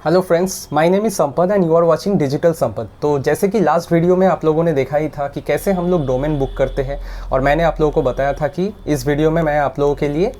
Hello friends, my name is Sampad and you are watching digital Sampad. तो जैसे कि last video में आप लोगों ने देखा ही था कि कैसे हम लोग डोमेन बुक करते हैं, और मैंने आप लोगों को बताया था कि इस वीडियो में मैं आप लोगों के लिए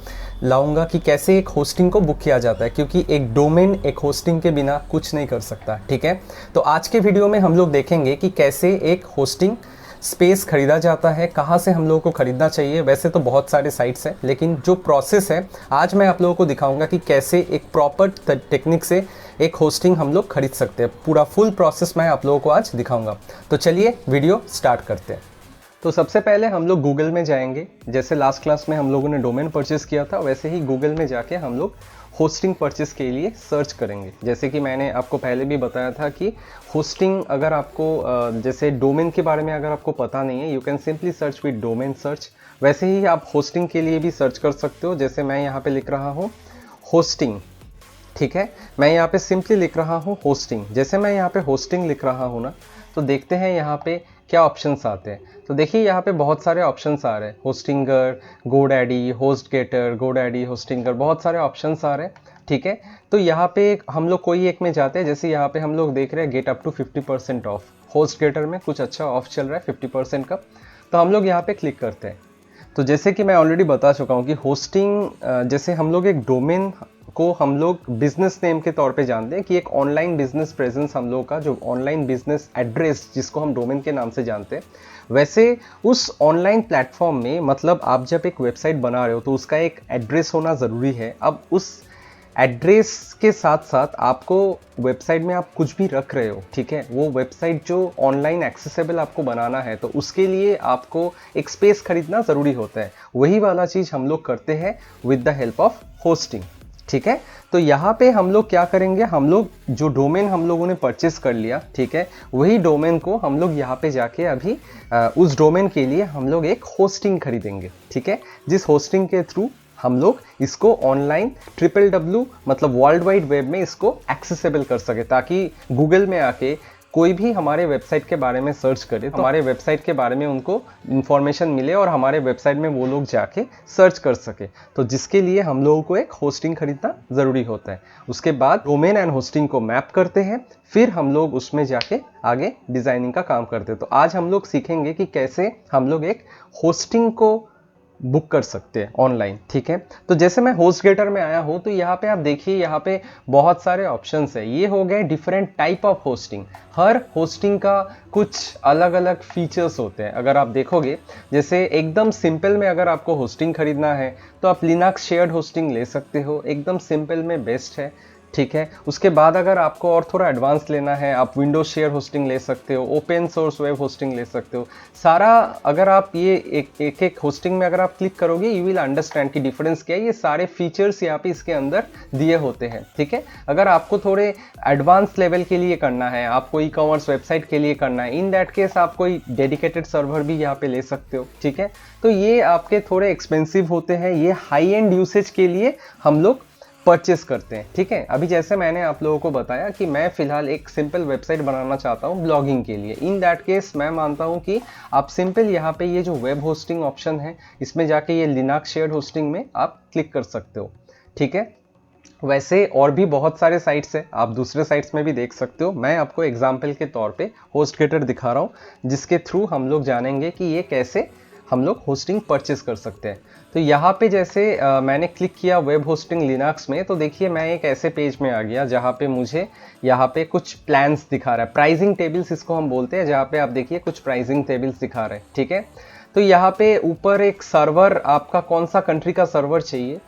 लाऊंगा कि कैसे एक होस्टिंग को बुक किया जाता है, क्योंकि एक डोमेन एक होस्टिंग के बिना कुछ नहीं कर सकता। ठीक है, तो आज के वीडियो में हम लोग देखेंगे कि कैसे एक होस्टिंग स्पेस खरीदा जाता है, कहाँ से हम लोगों को ख़रीदना चाहिए। वैसे तो बहुत सारे साइट्स हैं, लेकिन जो प्रोसेस है आज मैं आप लोगों को दिखाऊंगा कि कैसे एक प्रॉपर टेक्निक से एक होस्टिंग हम लोग खरीद सकते हैं। पूरा फुल प्रोसेस मैं आप लोगों को आज दिखाऊंगा। तो चलिए वीडियो स्टार्ट करते हैं। तो सबसे पहले हम लोग गूगल में जाएंगे। जैसे लास्ट क्लास में हम लोगों ने डोमेन परचेस किया था, वैसे ही गूगल में जाके हम लोग होस्टिंग परचेस के लिए सर्च करेंगे। जैसे कि मैंने आपको पहले भी बताया था कि होस्टिंग अगर आपको जैसे डोमेन के बारे में अगर आपको पता नहीं है, you can simply search with domain search. वैसे ही आप होस्टिंग के लिए भी सर्च कर सकते हो। जैसे मैं यहाँ पे लिख रहा हूँ होस्टिंग, ठीक है, मैं यहाँ पे सिंपली लिख रहा हूँ होस्टिंग। जैसे मैं यहाँ पे होस्टिंग लिख रहा हूँ ना, तो देखते हैं यहाँ पे क्या ऑप्शंस आते हैं। तो देखिए यहाँ पे बहुत सारे ऑप्शंस आ रहे हैं, Hostinger, GoDaddy, HostGator, GoDaddy, Hostinger, बहुत सारे ऑप्शंस आ रहे हैं। ठीक है, तो यहाँ पे हम लोग कोई एक में जाते हैं। जैसे यहाँ पे हम लोग देख रहे हैं get up to 50% off. HostGator में कुछ अच्छा ऑफ चल रहा है 50% का, तो हम लोग यहाँ पे क्लिक करते हैं। तो जैसे कि मैं ऑलरेडी बता चुका हूँ कि होस्टिंग जैसे हम लोग एक डोमेन को हम लोग बिजनेस नेम के तौर पे जानते हैं कि एक ऑनलाइन बिजनेस प्रेजेंस हम लोग का, जो ऑनलाइन बिजनेस एड्रेस जिसको हम डोमेन के नाम से जानते हैं, वैसे उस ऑनलाइन प्लेटफॉर्म में मतलब आप जब एक वेबसाइट बना रहे हो तो उसका एक एड्रेस होना ज़रूरी है। अब उस एड्रेस के साथ साथ आपको वेबसाइट में आप कुछ भी रख रहे हो, ठीक है, वो वेबसाइट जो ऑनलाइन एक्सेसिबल आपको बनाना है, तो उसके लिए आपको एक स्पेस खरीदना ज़रूरी होता है। वही वाला चीज़ हम लोग करते हैं with the help of hosting. ठीक है, तो यहाँ पे हम लोग क्या करेंगे, हम लोग जो डोमेन हम लोगों ने परचेस कर लिया, ठीक है, वही डोमेन को हम लोग यहाँ पे जाके अभी उस डोमेन के लिए हम लोग एक होस्टिंग खरीदेंगे। ठीक है, जिस होस्टिंग के थ्रू हम लोग इसको ऑनलाइन www मतलब वर्ल्ड वाइड वेब में इसको एक्सेसिबल कर सके, ताकि गूगल में आके कोई भी हमारे वेबसाइट के बारे में सर्च करे तो हमारे वेबसाइट के बारे में उनको इन्फॉर्मेशन मिले और हमारे वेबसाइट में वो लोग जाके सर्च कर सके। तो जिसके लिए हम लोगों को एक होस्टिंग खरीदना ज़रूरी होता है। उसके बाद डोमेन एंड होस्टिंग को मैप करते हैं, फिर हम लोग उसमें जाके आगे डिज़ाइनिंग का काम करते हैं। तो आज हम लोग सीखेंगे कि कैसे हम लोग एक होस्टिंग को बुक कर सकते हैं ऑनलाइन। ठीक है, तो जैसे मैं होस्टगेटर में आया हूँ, तो यहाँ पे आप देखिए यहाँ पे बहुत सारे ऑप्शंस है। ये हो गए different type of hosting. Her hosting का कुछ अलग अलग फीचर्स होते हैं। अगर आप देखोगे, जैसे एकदम सिंपल में अगर आपको होस्टिंग खरीदना है तो आप लिनक्स शेयर्ड होस्टिंग ले सकते हो, एकदम सिंपल में बेस्ट है। ठीक है, उसके बाद अगर आपको और थोड़ा एडवांस लेना है, आप विंडोज शेयर होस्टिंग ले सकते हो, ओपन सोर्स वेब होस्टिंग ले सकते हो। सारा अगर आप ये एक होस्टिंग में अगर आप क्लिक करोगे, यू विल अंडरस्टैंड कि डिफरेंस क्या है। ये सारे फीचर्स यहाँ पे इसके अंदर दिए होते हैं। ठीक है, अगर आपको थोड़े एडवांस लेवल के लिए करना है, आपको ई कॉमर्स वेबसाइट के लिए करना है, इन दैट केस आप कोई डेडिकेटेड सर्वर भी यहाँ पे ले सकते हो। ठीक है, तो ये आपके थोड़े एक्सपेंसिव होते हैं, ये हाई एंड यूसेज के लिए हम लोग परचेस करते हैं। ठीक है, अभी जैसे मैंने आप लोगों को बताया कि मैं फिलहाल एक सिंपल वेबसाइट बनाना चाहता हूँ ब्लॉगिंग के लिए, इन दैट केस मैं मानता हूँ कि आप सिंपल यहाँ पे ये जो वेब होस्टिंग ऑप्शन है, इसमें जाके ये लिनक्स शेयर्ड होस्टिंग में आप क्लिक कर सकते हो। ठीक है, वैसे और भी बहुत सारे साइट्स हैं, आप दूसरे साइट्स में भी देख सकते हो। मैं आपको एग्जाम्पल के तौर पे होस्टगेटर दिखा रहा हूँ, जिसके थ्रू हम लोग जानेंगे कि ये कैसे हम लोग होस्टिंग परचेस कर सकते हैं। तो यहाँ पे जैसे मैंने क्लिक किया वेब होस्टिंग लिनक्स में, तो देखिए मैं एक ऐसे पेज में आ गया जहाँ पे मुझे यहाँ पे कुछ प्लान्स दिखा रहा है, प्राइसिंग टेबल्स इसको हम बोलते हैं, जहाँ पे आप देखिए कुछ प्राइसिंग टेबल्स दिखा रहे हैं। ठीक है, तो यहाँ पे ऊपर एक सर्वर, आपका कौन सा कंट्री का सर्वर चाहिए,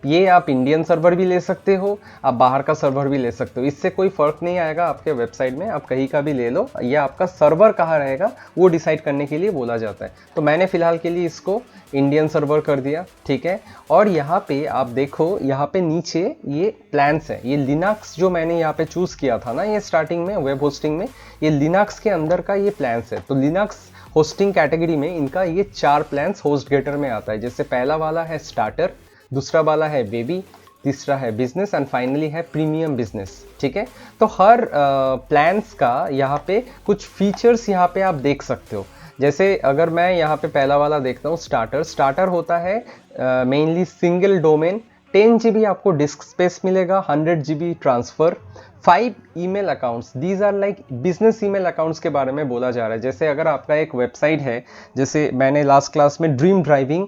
ये आप इंडियन सर्वर भी ले सकते हो, आप बाहर का सर्वर भी ले सकते हो, इससे कोई फ़र्क नहीं आएगा आपके वेबसाइट में, आप कहीं का भी ले लो। या आपका सर्वर कहाँ रहेगा वो डिसाइड करने के लिए बोला जाता है। तो मैंने फ़िलहाल के लिए इसको इंडियन सर्वर कर दिया। ठीक है, और यहाँ पे आप देखो, यहाँ पे नीचे ये प्लान्स है, ये लिनक्स जो मैंने यहाँ पे चूज़ किया था ना, ये स्टार्टिंग में वेब होस्टिंग में, ये लिनक्स के अंदर का ये प्लान्स है। तो लिनक्स होस्टिंग कैटेगरी में इनका ये 4 प्लान्स होस्टगेटर में आता है। जैसे पहला वाला है स्टार्टर, दूसरा वाला है बेबी, तीसरा है बिजनेस एंड फाइनली है प्रीमियम बिजनेस। ठीक है, तो हर प्लान्स का यहाँ पे कुछ फीचर्स यहाँ पे आप देख सकते हो। जैसे अगर मैं यहाँ पे पहला वाला देखता हूँ स्टार्टर होता है मेनली सिंगल डोमेन 10 GB आपको डिस्क स्पेस मिलेगा, 100 GB transfer, 5 email accounts. These are like business email accounts के बारे में बोला जा रहा है। जैसे अगर आपका एक वेबसाइट है, जैसे मैंने लास्ट क्लास में ड्रीम ड्राइविंग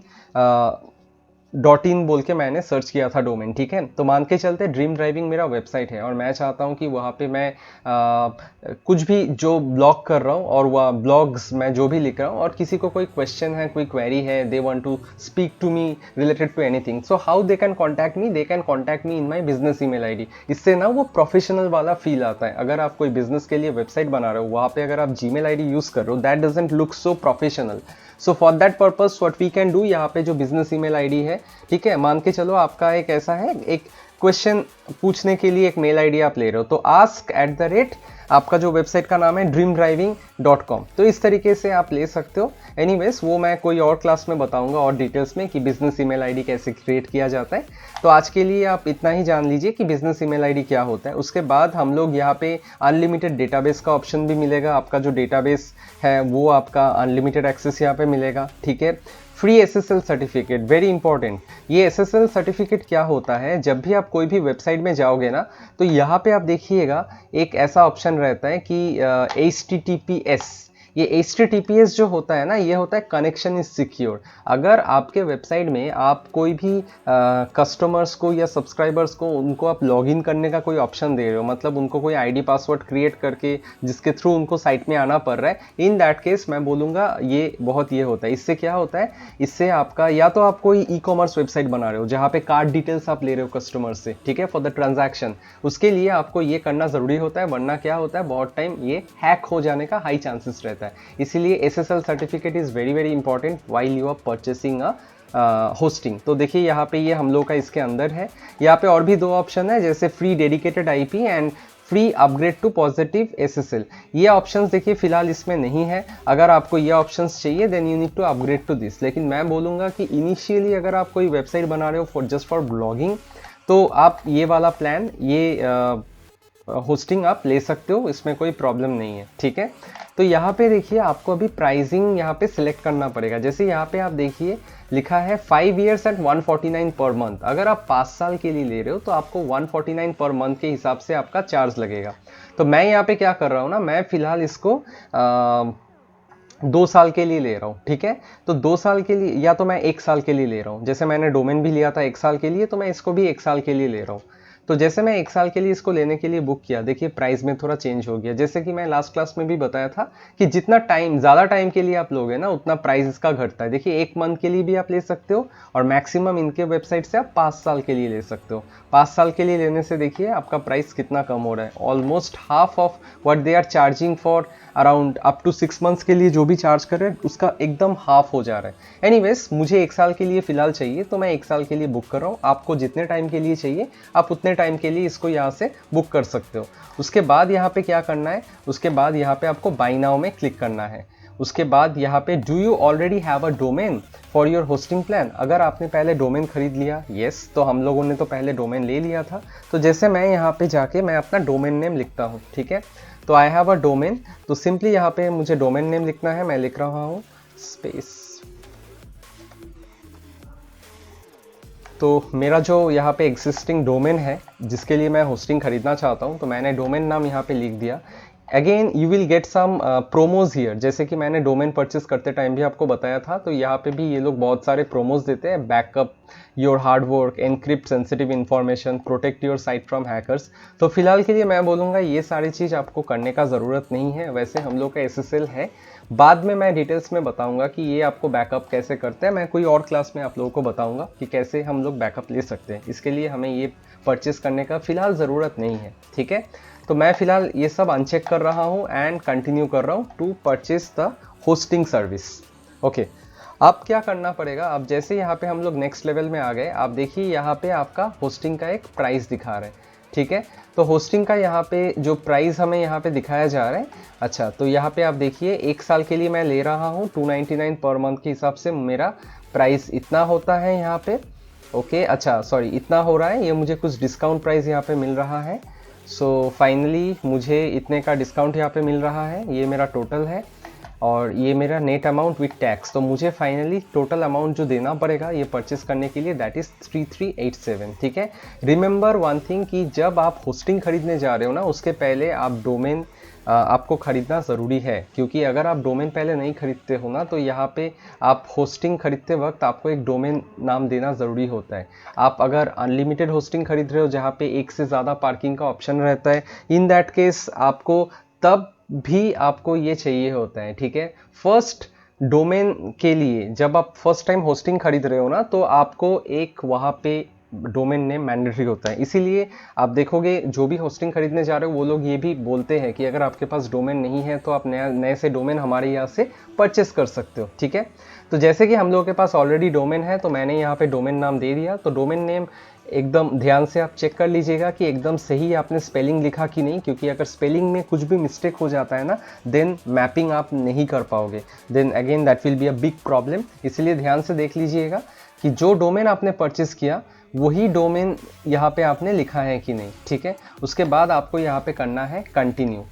.in बोल के मैंने सर्च किया था डोमेन, ठीक है। तो मान के चलते ड्रीम ड्राइविंग मेरा वेबसाइट है और मैं चाहता हूँ कि वहाँ पे मैं कुछ भी जो ब्लॉग कर रहा हूँ और वह ब्लॉग्स मैं जो भी लिख रहा हूँ और किसी को कोई क्वेश्चन है, कोई क्वेरी है, they want to speak to me related to anything, so how they can contact me, they can contact me in my business email ID. इससे ना वो प्रोफेशनल वाला फील आता है। अगर आप कोई बिजनेस के लिए वेबसाइट बना रहे हो, वहाँ पे अगर आप जीमेल आईडी यूज़ कर रहे हो, that doesn't look so professional. So for that purpose what we can do, यहाँ पे जो बिजनेस ईमेल आईडी है, ठीक है, मान के चलो आपका एक ऐसा है, एक क्वेश्चन पूछने के लिए एक मेल आईडी आप ले रहे हो, तो ask@, आपका जो वेबसाइट का नाम है dreamdriving.com, तो इस तरीके से आप ले सकते हो। एनीवेज वो मैं कोई और क्लास में बताऊंगा और डिटेल्स में कि बिजनेस ईमेल आईडी कैसे क्रिएट किया जाता है। तो आज के लिए आप इतना ही जान लीजिए कि बिजनेस ईमेल आईडी क्या होता है। उसके बाद हम लोग यहाँ पे अनलिमिटेड डेटाबेस का ऑप्शन भी मिलेगा। आपका जो डेटाबेस है वो आपका अनलिमिटेड एक्सेस यहाँ पे मिलेगा, ठीक है। Free SSL certificate, very important. ये SSL सर्टिफिकेट क्या होता है, जब भी आप कोई भी वेबसाइट में जाओगे ना, तो यहाँ पे आप देखिएगा एक ऐसा ऑप्शन रहता है कि HTTPS। ये HTTPS जो होता है ना, ये होता है कनेक्शन इज सिक्योर। अगर आपके वेबसाइट में आप कोई भी कस्टमर्स को या सब्सक्राइबर्स को उनको आप लॉगिन करने का कोई ऑप्शन दे रहे हो, मतलब उनको कोई आईडी पासवर्ड क्रिएट करके जिसके थ्रू उनको साइट में आना पड़ रहा है, इन दैट केस मैं बोलूँगा ये बहुत ये होता है। इससे क्या होता है, इससे आपका या तो आप कोई ई-कॉमर्स वेबसाइट बना रहे हो जहाँ पे कार्ड डिटेल्स आप ले रहे हो कस्टमर से, ठीक है, फॉर द ट्रांजैक्शन, उसके लिए आपको ये करना ज़रूरी होता है, वरना क्या होता है, बहुत टाइम ये हैक हो जाने का हाई चांसेस रहता है। इसीलिए SSL certificate is very very important while you are purchasing hosting. तो देखिए यहाँ पे ये हम लोग का इसके अंदर है। यहाँ पे और भी दो ऑप्शन है, जैसे free dedicated IP and free upgrade to positive SSL। ये ऑप्शंस देखिए फिलहाल इसमें नहीं है। अगर आपको ये ऑप्शंस चाहिए then you need to upgrade to this. लेकिन मैं बोलूँगा कि इनिशियली अगर आप कोई वेबसाइट बना रहे हो फॉर जस्ट फॉर ब्लॉगिंग, तो आप ये वाला प्लान, ये होस्टिंग आप ले सकते हो, इसमें कोई प्रॉब्लम नहीं है, ठीक है। तो यहाँ पे देखिए आपको अभी प्राइसिंग यहाँ पे सिलेक्ट करना पड़ेगा। जैसे यहाँ पे आप देखिए लिखा है 5 years at 149 पर मंथ। अगर आप 5 साल के लिए ले रहे हो तो आपको 149 पर मंथ के हिसाब से आपका चार्ज लगेगा। तो मैं यहाँ पे क्या कर रहा हूँ ना, मैं फिलहाल इसको 2 साल के लिए ले रहा हूँ, ठीक है। तो 2 साल के लिए, या तो मैं 1 साल के लिए ले रहा हूँ। जैसे मैंने डोमेन भी लिया था 1 साल के लिए, तो मैं इसको भी 1 साल के लिए ले रहा हूँ। तो जैसे मैं 1 साल के लिए इसको लेने के लिए बुक किया, देखिए प्राइस में थोड़ा चेंज हो गया। जैसे कि मैं लास्ट क्लास में भी बताया था कि जितना टाइम, ज़्यादा टाइम के लिए आप लोगे ना, उतना प्राइस इसका घटता है। देखिए 1 मंथ के लिए भी आप ले सकते हो और मैक्सिमम इनके वेबसाइट से आप 5 साल के लिए ले सकते हो। 5 साल के लिए लेने से देखिए आपका प्राइस कितना कम हो रहा है, almost half of what they are charging for around up to 6 months के लिए जो भी चार्ज कर रहे हैं उसका एकदम हाफ हो जा रहा है। एनीवेज मुझे 1 साल के लिए फ़िलहाल चाहिए, तो मैं 1 साल के लिए बुक कर रहा हूँ। आपको जितने टाइम के लिए चाहिए आप उतने टाइम के लिए इसको यहाँ से बुक कर सकते हो। उसके बाद यहाँ पे क्या करना है, उसके बाद यहाँ पे आपको बाय नाउ में क्लिक करना है। उसके बाद यहाँ पे do you already have a domain for your hosting plan. अगर आपने पहले डोमेन खरीद लिया, यस, तो हम लोगों ने तो पहले डोमेन ले लिया था। तो जैसे मैं यहाँ पे जाके मैं अपना डोमेन नेम लिखता हूँ, ठीक है। तो आई हैव अ डोमेन, तो सिंपली यहाँ पे मुझे डोमेन नेम लिखना है। मैं लिख रहा हूँ स्पेस। तो मेरा जो यहाँ पे एग्जिस्टिंग डोमेन है जिसके लिए मैं होस्टिंग खरीदना चाहता हूँ, तो मैंने डोमेन नाम यहाँ पे लिख दिया। Again you will get some promos here, जैसे कि मैंने डोमेन परचेस करते टाइम भी आपको बताया था। तो यहाँ पे भी ये लोग बहुत सारे प्रोमोज देते हैं, backup your hard work, encrypt sensitive information, protect your site from hackers. तो फिलहाल के लिए मैं बोलूँगा ये सारी चीज़ आपको करने का ज़रूरत नहीं है। वैसे हम लोग का SSL है, बाद में मैं डिटेल्स में बताऊंगा कि ये आपको बैकअप कैसे करते हैं। मैं कोई और क्लास में आप लोगों को बताऊंगा कि कैसे हम लोग बैकअप ले सकते हैं। इसके लिए हमें ये परचेस करने का फ़िलहाल ज़रूरत नहीं है, ठीक है। तो मैं फ़िलहाल ये सब अनचेक कर रहा हूँ एंड कंटिन्यू कर रहा हूँ to purchase the hosting service. Okay, अब क्या करना पड़ेगा, अब जैसे यहाँ पे हम लोग नेक्स्ट लेवल में आ गए, आप देखिए यहाँ पे आपका होस्टिंग का एक प्राइस दिखा रहा है, ठीक है। तो होस्टिंग का यहाँ पे जो प्राइस हमें यहाँ पे दिखाया जा रहा है, अच्छा, तो यहाँ पे आप देखिए 1 साल के लिए मैं ले रहा हूँ 299 पर मंथ के हिसाब से मेरा प्राइस इतना होता है यहाँ पे। ओके, अच्छा सॉरी, इतना हो रहा है, ये मुझे कुछ डिस्काउंट प्राइस यहाँ पे मिल रहा है। सो फाइनली मुझे इतने का डिस्काउंट यहाँ पे मिल रहा है, ये मेरा टोटल है। और ये मेरा नेट अमाउंट विथ टैक्स। तो मुझे फाइनली टोटल अमाउंट जो देना पड़ेगा ये परचेस करने के लिए दैट इज़ 3387। ठीक है। रिमेंबर वन थिंग कि जब आप होस्टिंग खरीदने जा रहे हो ना, उसके पहले आप डोमेन आपको ख़रीदना ज़रूरी है, क्योंकि अगर आप डोमेन पहले नहीं खरीदते हो ना तो यहाँ पे आप होस्टिंग खरीदते वक्त आपको एक डोमेन नाम देना ज़रूरी होता है। आप अगर अनलिमिटेड होस्टिंग खरीद रहे हो जहाँ पे एक से ज़्यादा पार्किंग का ऑप्शन रहता है, इन दैट केस आपको तब भी आपको ये चाहिए होता है। ठीक है। फर्स्ट डोमेन के लिए जब आप फर्स्ट टाइम होस्टिंग खरीद रहे हो ना तो आपको एक वहाँ पे डोमेन नेम मैंडेटरी होता है। इसीलिए आप देखोगे जो भी होस्टिंग खरीदने जा रहे हो वो लोग ये भी बोलते हैं कि अगर आपके पास डोमेन नहीं है तो आप नए से डोमेन हमारे यहाँ से परचेस कर सकते हो। ठीक है। तो जैसे कि हम लोगों के पास ऑलरेडी डोमेन है तो मैंने यहाँ पे डोमेन नाम दे दिया। तो डोमेन नेम एकदम ध्यान से आप चेक कर लीजिएगा कि एकदम सही आपने स्पेलिंग लिखा कि नहीं, क्योंकि अगर स्पेलिंग में कुछ भी मिस्टेक हो जाता है ना देन मैपिंग आप नहीं कर पाओगे, then again that will be a big problem. इसलिए ध्यान से देख लीजिएगा कि जो डोमेन आपने परचेस किया वही डोमेन यहाँ पे आपने लिखा है कि नहीं। ठीक है। उसके बाद आपको यहाँ पे करना है कंटिन्यू।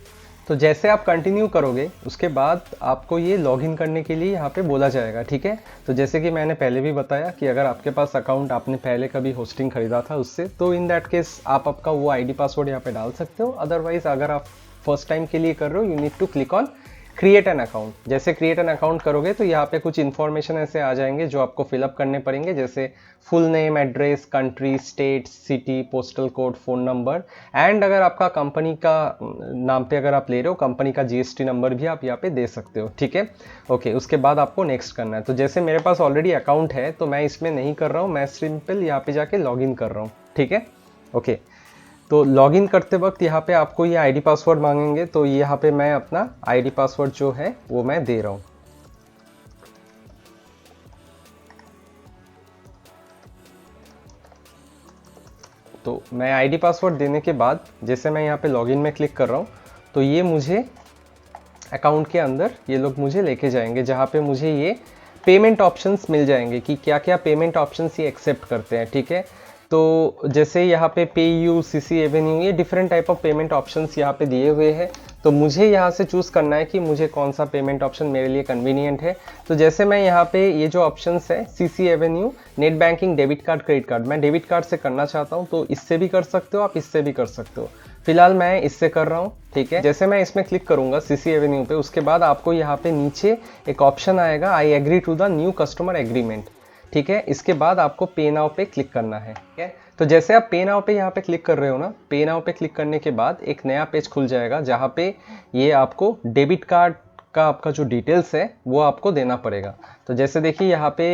तो जैसे आप कंटिन्यू करोगे उसके बाद आपको ये लॉगिन करने के लिए यहाँ पे बोला जाएगा। ठीक है। तो जैसे कि मैंने पहले भी बताया कि अगर आपके पास अकाउंट आपने पहले कभी होस्टिंग खरीदा था उससे, तो इन दैट केस आप आपका वो आईडी पासवर्ड यहाँ पे डाल सकते हो। अदरवाइज अगर आप फर्स्ट टाइम के लिए कर रहे हो you need to click on create an account. जैसे क्रिएट एन अकाउंट करोगे तो यहाँ पे कुछ इन्फॉर्मेशन ऐसे आ जाएंगे जो आपको फिलअप करने पड़ेंगे, जैसे full name, address, country, state, city, postal code, phone number, and अगर आपका कंपनी का नाम पे अगर आप ले रहे हो कंपनी का जीएसटी नंबर भी आप यहाँ पे दे सकते हो। ठीक है। ओके। उसके बाद आपको नेक्स्ट करना है। तो जैसे मेरे पास ऑलरेडी अकाउंट है तो मैं इसमें नहीं कर रहा हूँ, मैं सिंपल यहाँ पे जाके लॉगिन कर रहा हूँ। ठीक है। ओके। तो लॉगिन करते वक्त यहाँ पे आपको ये आईडी पासवर्ड मांगेंगे, तो यहाँ पे मैं अपना आईडी पासवर्ड जो है वो मैं दे रहा हूँ। तो मैं आईडी पासवर्ड देने के बाद जैसे मैं यहाँ पे लॉगिन में क्लिक कर रहा हूँ तो ये मुझे अकाउंट के अंदर ये लोग मुझे लेके जाएंगे, जहाँ पे मुझे ये पेमेंट ऑप्शंस मिल जाएंगे कि क्या क्या पेमेंट ऑप्शंस ये एक्सेप्ट करते हैं। ठीक है। तो जैसे यहाँ पे पे यू, सीसी एवेन्यू, ये different type of payment options यहाँ पे दिए हुए हैं। तो मुझे यहाँ से चूज़ करना है कि मुझे कौन सा पेमेंट ऑप्शन मेरे लिए कन्वीनियंट है। तो जैसे मैं यहाँ पे ये जो ऑप्शंस है CC Avenue, net banking, debit card, credit card, मैं डेबिट कार्ड से करना चाहता हूँ तो इससे भी कर सकते हो आप, इससे भी कर सकते हो। फिलहाल मैं इससे कर रहा हूँ। ठीक है। जैसे मैं इसमें क्लिक करूंगा सीसी एवेन्यू पे, उसके बाद आपको यहाँ पे नीचे एक ऑप्शन आएगा I agree to the new customer agreement. ठीक है। इसके बाद आपको पे नाउ पे क्लिक करना है। ठीक है। तो जैसे आप पे नाउ पे यहाँ पे क्लिक कर रहे हो ना, पे नाउ पे क्लिक करने के बाद एक नया पेज खुल जाएगा जहाँ पे ये आपको डेबिट कार्ड का आपका जो डिटेल्स है वो आपको देना पड़ेगा। तो जैसे देखिए यहाँ पे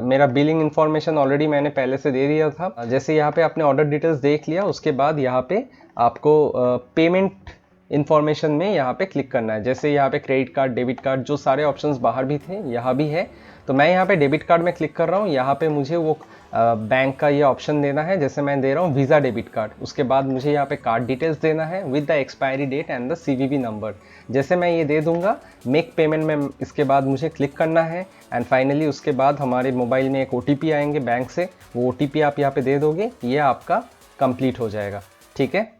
मेरा बिलिंग इन्फॉर्मेशन ऑलरेडी मैंने पहले से दे दिया था। जैसे यहाँ पे आपने ऑर्डर डिटेल्स देख लिया, उसके बाद यहाँ पे आपको पेमेंट इन्फॉर्मेशन में यहाँ पे क्लिक करना है। जैसे यहाँ पे क्रेडिट कार्ड, डेबिट कार्ड, जो सारे ऑप्शंस बाहर भी थे यहाँ भी है। तो मैं यहाँ पे डेबिट कार्ड में क्लिक कर रहा हूँ। यहाँ पे मुझे वो बैंक का ये ऑप्शन देना है, जैसे मैं दे रहा हूँ वीज़ा डेबिट कार्ड। उसके बाद मुझे यहाँ पे कार्ड डिटेल्स देना है with the expiry date and the CVV number. जैसे मैं ये दे दूंगा मेक पेमेंट में, इसके बाद मुझे क्लिक करना है एंड फाइनली उसके बाद हमारे मोबाइल में एक OTP आएंगे बैंक से, वो OTP आप यहाँ पे दे दोगे, ये आपका कंप्लीट हो जाएगा। ठीक है।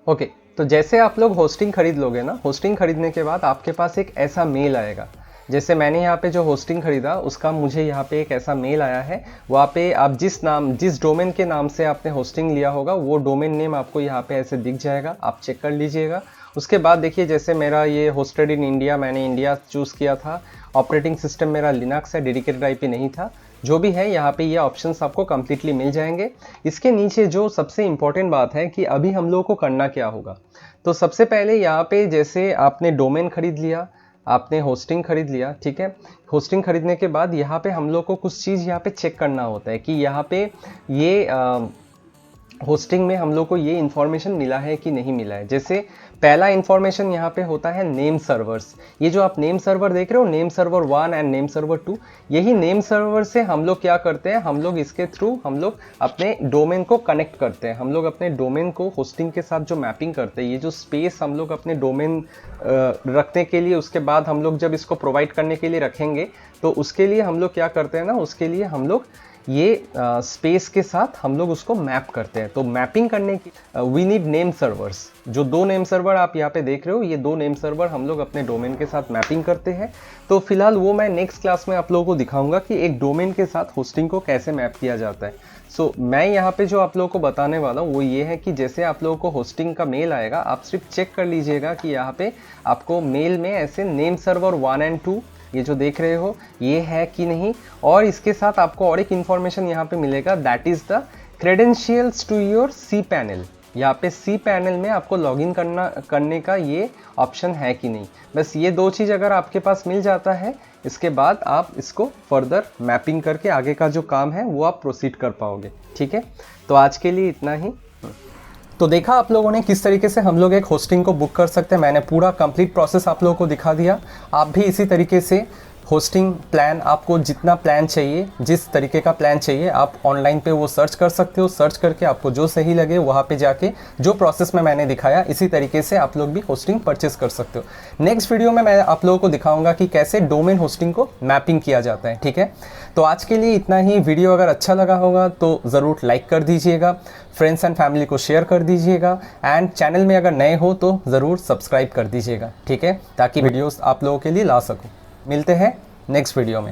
ओके। तो जैसे आप लोग होस्टिंग खरीद लोगे ना, होस्टिंग खरीदने के बाद आपके पास एक ऐसा मेल आएगा। जैसे मैंने यहाँ पे जो होस्टिंग खरीदा उसका मुझे यहाँ पे एक ऐसा मेल आया है, वहाँ पे आप जिस डोमेन के नाम से आपने होस्टिंग लिया होगा वो डोमेन नेम आपको यहाँ पे ऐसे दिख जाएगा, आप चेक कर लीजिएगा। उसके बाद देखिए जैसे मेरा ये होस्टेड इन इंडिया, मैंने इंडिया चूज़ किया था, ऑपरेटिंग सिस्टम मेरा लिनक्स है, डेडिकेटेड IP नहीं था। जो भी है यहाँ पे ये ऑप्शंस आपको कम्प्लीटली मिल जाएंगे। इसके नीचे जो सबसे इम्पॉर्टेंट बात है कि अभी हम लोगों को करना क्या होगा। तो सबसे पहले यहाँ पे जैसे आपने डोमेन खरीद लिया, आपने होस्टिंग खरीद लिया। ठीक है। होस्टिंग खरीदने के बाद यहाँ पे हम लोग को कुछ चीज़ यहाँ पे चेक करना होता है कि यहाँ पे ये होस्टिंग में हम लोग को ये इन्फॉर्मेशन मिला है कि नहीं मिला है। जैसे पहला इन्फॉर्मेशन यहाँ पे होता है नेम सर्वर्स। ये जो आप नेम सर्वर देख रहे हो, name server 1 and name server 2, यही नेम सर्वर से हम लोग क्या करते हैं, हम लोग इसके थ्रू हम लोग अपने डोमेन को कनेक्ट करते हैं। हम लोग अपने डोमेन को होस्टिंग के साथ जो मैपिंग करते हैं, ये जो स्पेस हम लोग अपने डोमेन रखने के लिए, उसके बाद हम लोग जब इसको प्रोवाइड करने के लिए रखेंगे तो उसके लिए हम लोग क्या करते हैं ना, उसके लिए हम लोग ये स्पेस के साथ हम लोग उसको मैप करते हैं। तो मैपिंग करने की वी नीड नेम सर्वर्स। जो 2 नेम सर्वर आप यहाँ पे देख रहे हो, ये 2 नेम सर्वर हम लोग अपने डोमेन के साथ मैपिंग करते हैं। तो फिलहाल वो मैं नेक्स्ट क्लास में आप लोगों को दिखाऊंगा कि एक डोमेन के साथ होस्टिंग को कैसे मैप किया जाता है। सो मैं यहाँ पे जो आप लोगों को बताने वाला हूँ वो ये है कि जैसे आप लोगों को होस्टिंग का मेल आएगा, आप सिर्फ चेक कर लीजिएगा कि यहाँ पे आपको मेल में ऐसे नेम सर्वर 1 और 2 ये जो देख रहे हो ये है कि नहीं। और इसके साथ आपको और एक इन्फॉर्मेशन यहाँ पे मिलेगा, that is the credentials to your cPanel। यहाँ पे cPanel में आपको लॉगिन करने का ये ऑप्शन है कि नहीं। बस ये 2 चीज़ अगर आपके पास मिल जाता है, इसके बाद आप इसको फर्दर मैपिंग करके आगे का जो काम है वो आप प्रोसीड कर पाओगे। ठीक है, तो आज के लिए इतना ही। तो देखा आप लोगों ने किस तरीके से हम लोग एक होस्टिंग को बुक कर सकते हैं। मैंने पूरा कंप्लीट प्रोसेस आप लोगों को दिखा दिया। आप भी इसी तरीके से होस्टिंग प्लान, आपको जितना प्लान चाहिए, जिस तरीके का प्लान चाहिए, आप ऑनलाइन पे वो सर्च कर सकते हो। सर्च करके आपको जो सही लगे वहाँ पे जाके जो प्रोसेस में मैंने दिखाया, इसी तरीके से आप लोग भी होस्टिंग परचेस कर सकते हो। नेक्स्ट वीडियो में मैं आप लोगों को दिखाऊंगा कि कैसे डोमेन होस्टिंग को मैपिंग किया जाता है। ठीक है, तो आज के लिए इतना ही। वीडियो अगर अच्छा लगा होगा तो ज़रूर लाइक कर दीजिएगा, फ्रेंड्स एंड फैमिली को शेयर कर दीजिएगा, एंड चैनल में अगर नए हो तो ज़रूर सब्सक्राइब कर दीजिएगा। ठीक है, ताकि वीडियोस आप लोगों के लिए ला सकूं। मिलते हैं नेक्स्ट वीडियो में।